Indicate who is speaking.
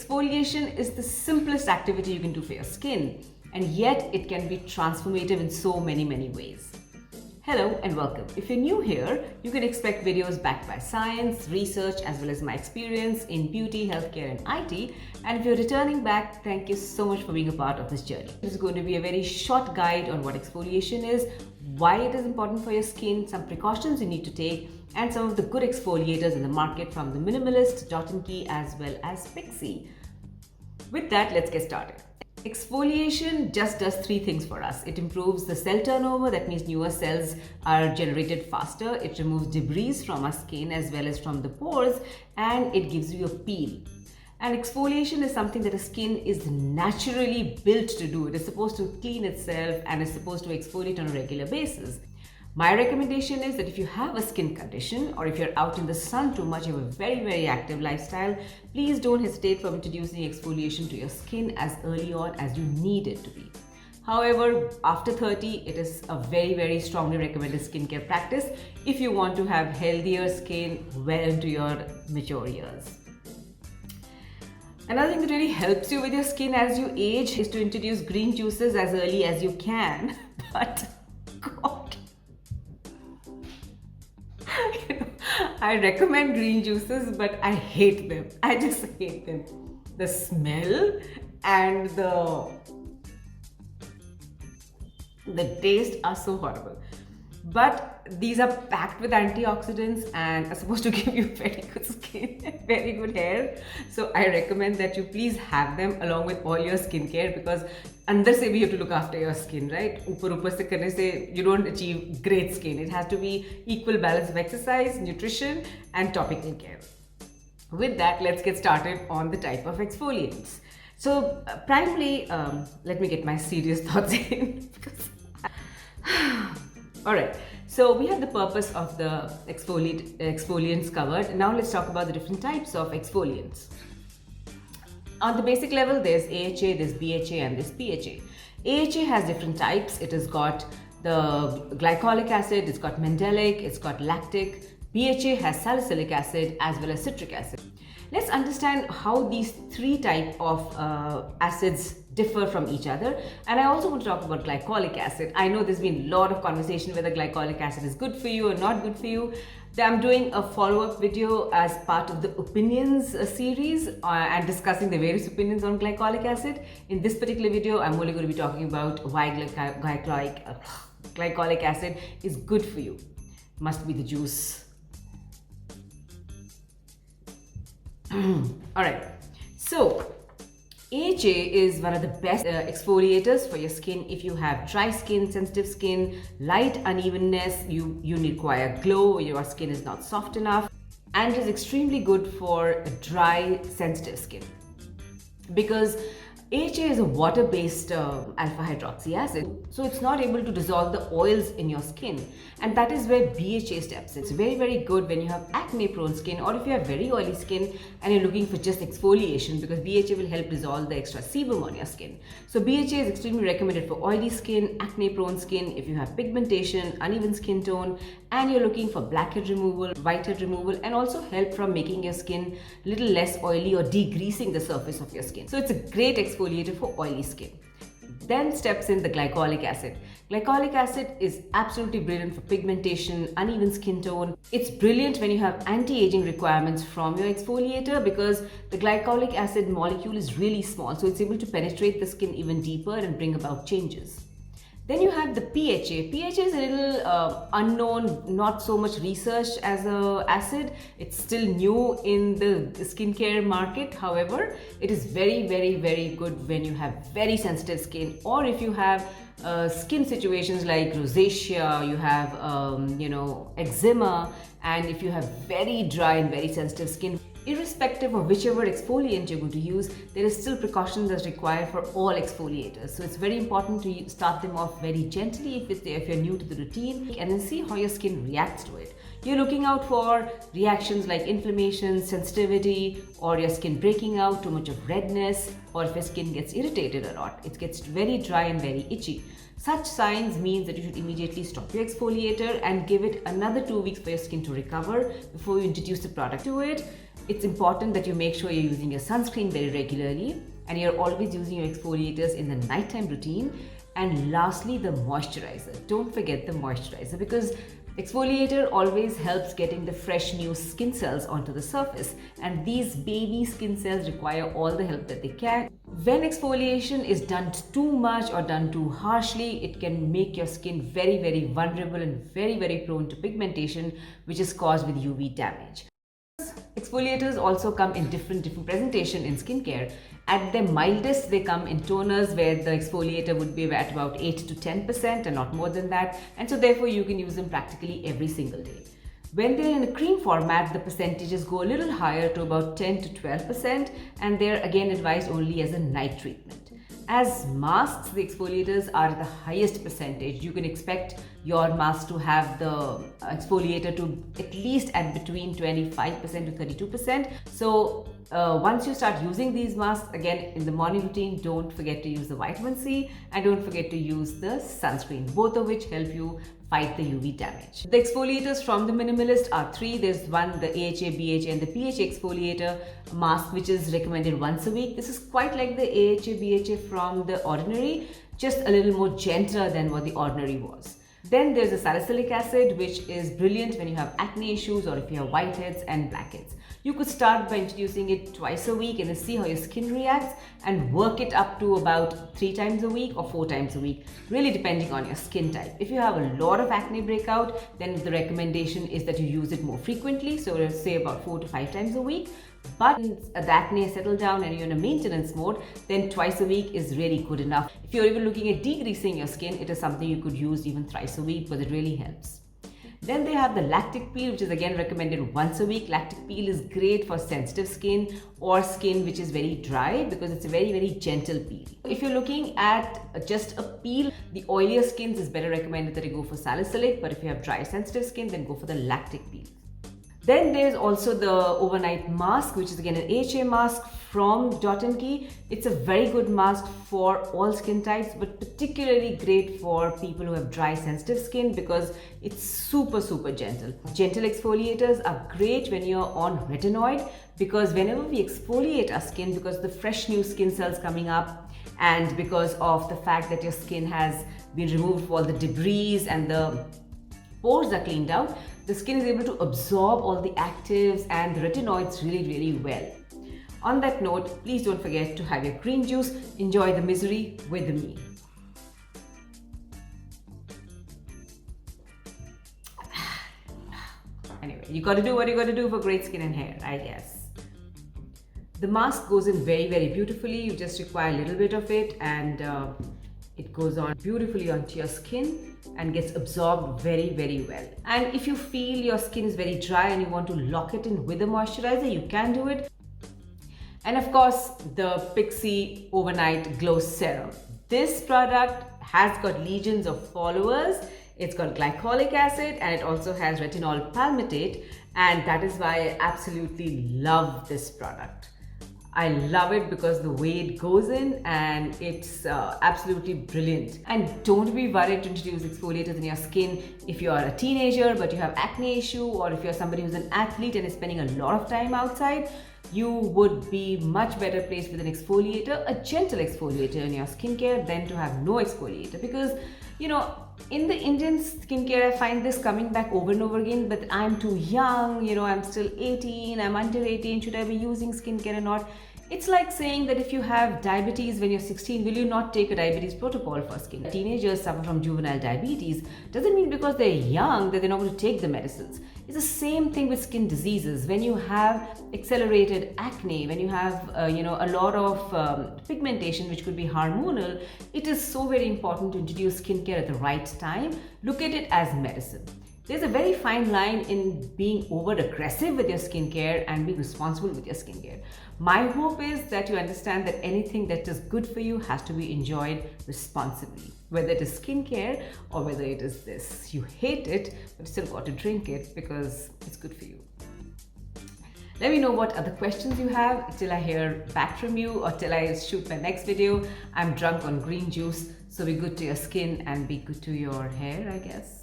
Speaker 1: Exfoliation is the simplest activity you can do for your skin, and yet it can be transformative in so many ways. Hello and welcome. If you're new here, you can expect videos backed by science, research, as well as my experience in beauty, healthcare and IT. And if you're returning back, thank you so much for being a part of this journey. This is going to be a very short guide on what exfoliation is, why it is important for your skin, some precautions you need to take, and some of the good exfoliators in the market from the Minimalist, Dot&Key as well as Pixi. With that, let's get started. Exfoliation just does three things for us. It improves the cell turnover, that means newer cells are generated faster. It removes debris from our skin as well as from the pores, and it gives you a peel. And exfoliation is something that a skin is naturally built to do. It is supposed to clean itself and is supposed to exfoliate on a regular basis. My recommendation is that if you have a skin condition or if you're out in the sun too much, you have a very active lifestyle, please don't hesitate from introducing exfoliation to your skin as early on as you need it to be. However, after 30, it is a very strongly recommended skincare practice if you want to have healthier skin well into your mature years. Another thing that really helps you with your skin as you age is to introduce green juices as early as you can. But God, I recommend green juices, but I hate them. I just hate them. The smell and the taste are so horrible. But these are packed with antioxidants and are supposed to give you very good skin, very good hair. So I recommend that you please have them along with all your skincare, because अंदर से भी you have to look after your skin, right? ऊपर से करने से you don't achieve great skin. It has to be equal balance of exercise, nutrition and topical care. With that, let's get started on the type of exfoliants. So primarily, let me get my serious thoughts in. Alright, so we have the purpose of the exfoliants covered. Now let's talk about the different types of exfoliants. On the basic level, there's AHA, there's BHA and there's PHA. AHA has different types. It has got the glycolic acid, it's got mandelic, it's got lactic. BHA has salicylic acid as well as citric acid. Let's understand how these three types of acids differ from each other. And I also want to talk about glycolic acid. I know there's been a lot of conversation whether glycolic acid is good for you or not good for you. I'm doing a follow-up video as part of the opinions series and discussing the various opinions on glycolic acid. In this particular video, I'm only going to be talking about why glycolic acid is good for you. Must be the juice. Alright, so AHA is one of the best exfoliators for your skin. If you have dry skin, sensitive skin, light unevenness, you require glow, your skin is not soft enough, and it is extremely good for dry, sensitive skin. Because AHA is a water-based alpha hydroxy acid, so it's not able to dissolve the oils in your skin, and that is where BHA steps in. It's very good when you have acne-prone skin, or if you have very oily skin and you're looking for just exfoliation, because BHA will help dissolve the extra sebum on your skin. So BHA is extremely recommended for oily skin, acne-prone skin, if you have pigmentation, uneven skin tone, and you're looking for blackhead removal, whitehead removal, and also help from making your skin a little less oily or degreasing the surface of your skin. So it's a great exfoliator for oily skin. Then steps in the glycolic acid. Glycolic acid is absolutely brilliant for pigmentation, uneven skin tone. It's brilliant when you have anti-aging requirements from your exfoliator, because the glycolic acid molecule is really small, so it's able to penetrate the skin even deeper and bring about changes. Then you have the PHA. PHA is a little unknown, not so much researched as an acid. It's still new in the skincare market. However, it is very good when you have very sensitive skin, or if you have skin situations like rosacea, you have eczema, and if you have very dry and very sensitive skin. Irrespective of whichever exfoliant you're going to use, there is still precautions that's required for all exfoliators. So it's very important to start them off very gently if you're new to the routine, and then see how your skin reacts to it. You're looking out for reactions like inflammation, sensitivity, or your skin breaking out, too much of redness, or if your skin gets irritated a lot, it gets very dry and very itchy. Such signs means that you should immediately stop your exfoliator and give it another 2 weeks for your skin to recover before you introduce the product to it. It's important that you make sure you're using your sunscreen very regularly and you're always using your exfoliators in the nighttime routine. And lastly, the moisturizer. Don't forget the moisturizer, because exfoliator always helps getting the fresh new skin cells onto the surface, and these baby skin cells require all the help that they can. When exfoliation is done too much or done too harshly, it can make your skin very vulnerable and very prone to pigmentation, which is caused with UV damage. Exfoliators also come in different presentation in skincare. At their mildest, they come in toners where the exfoliator would be at about 8 to 10% and not more than that, and so therefore you can use them practically every single day. When they're in a cream format, the percentages go a little higher to about 10 to 12%, and they're again advised only as a night treatment. As masks, the exfoliators are the highest percentage. You can expect your mask to have the exfoliator to at least at between 25% to 32%. So once you start using these masks, again in the morning routine, don't forget to use the vitamin C and don't forget to use the sunscreen, both of which help you fight the UV damage. The exfoliators from the Minimalist are three. There's one, the AHA, BHA and the BHA Exfoliator mask, which is recommended once a week. This is quite like the AHA, BHA from the Ordinary, just a little more gentler than what the Ordinary was. Then there's the salicylic acid, which is brilliant when you have acne issues or if you have whiteheads and blackheads. You could start by introducing it twice a week and see how your skin reacts, and work it up to about 3 times a week or 4 times a week, really depending on your skin type. If you have a lot of acne breakout, then the recommendation is that you use it more frequently, so let's say about 4 to 5 times a week. But if the acne has settled down and you're in a maintenance mode, then twice a week is really good enough. If you're even looking at degreasing your skin, it is something you could use even thrice a week because it really helps. Then they have the lactic peel, which is again recommended once a week. Lactic peel is great for sensitive skin or skin which is very dry because it's a very gentle peel. If you're looking at just a peel, the oilier skins is better recommended that you go for salicylic, but if you have dry sensitive skin, then go for the lactic peel. Then there's also the overnight mask, which is again an AHA mask from Dot&Key. It's a very good mask for all skin types, but particularly great for people who have dry sensitive skin because it's super gentle. Gentle exfoliators are great when you're on retinoid, because whenever we exfoliate our skin, because the fresh new skin cells coming up and because of the fact that your skin has been removed for all the debris and the pores are cleaned out, the skin is able to absorb all the actives and the retinoids really well. On that note, please don't forget to have your green juice. Enjoy the misery with me. Anyway, you got to do what you got to do for great skin and hair, I guess. The mask goes in very beautifully. You just require a little bit of it, and it goes on beautifully onto your skin and gets absorbed very well. And if you feel your skin is very dry and you want to lock it in with a moisturizer, you can do it. And of course, the Pixi Overnight Glow Serum. This product has got legions of followers. It's got glycolic acid and it also has retinol palmitate, and that is why I absolutely love this product. I love it because the way it goes in, and it's absolutely brilliant. And don't be worried to introduce exfoliators in your skin if you are a teenager but you have acne issue, or if you're somebody who's an athlete and is spending a lot of time outside. You would be much better placed with an exfoliator, a gentle exfoliator in your skincare, than to have no exfoliator, because in the Indian skincare I find this coming back over and over again, but I'm too young, I'm still 18, I'm under 18, should I be using skincare or not? It's like saying that if you have diabetes when you're 16, will you not take a diabetes protocol for skin? Teenagers suffer from juvenile diabetes. Doesn't mean because they're young that they're not going to take the medicines. It's the same thing with skin diseases. When you have accelerated acne, when you have a lot of pigmentation which could be hormonal, it is so very important to introduce skincare at the right time. Look at it as medicine. There's a very fine line in being over-aggressive with your skincare and being responsible with your skincare. My hope is that you understand that anything that is good for you has to be enjoyed responsibly, whether it is skincare or whether it is this. You hate it, but still got to drink it because it's good for you. Let me know what other questions you have till I hear back from you or till I shoot my next video. I'm drunk on green juice, so be good to your skin and be good to your hair, I guess.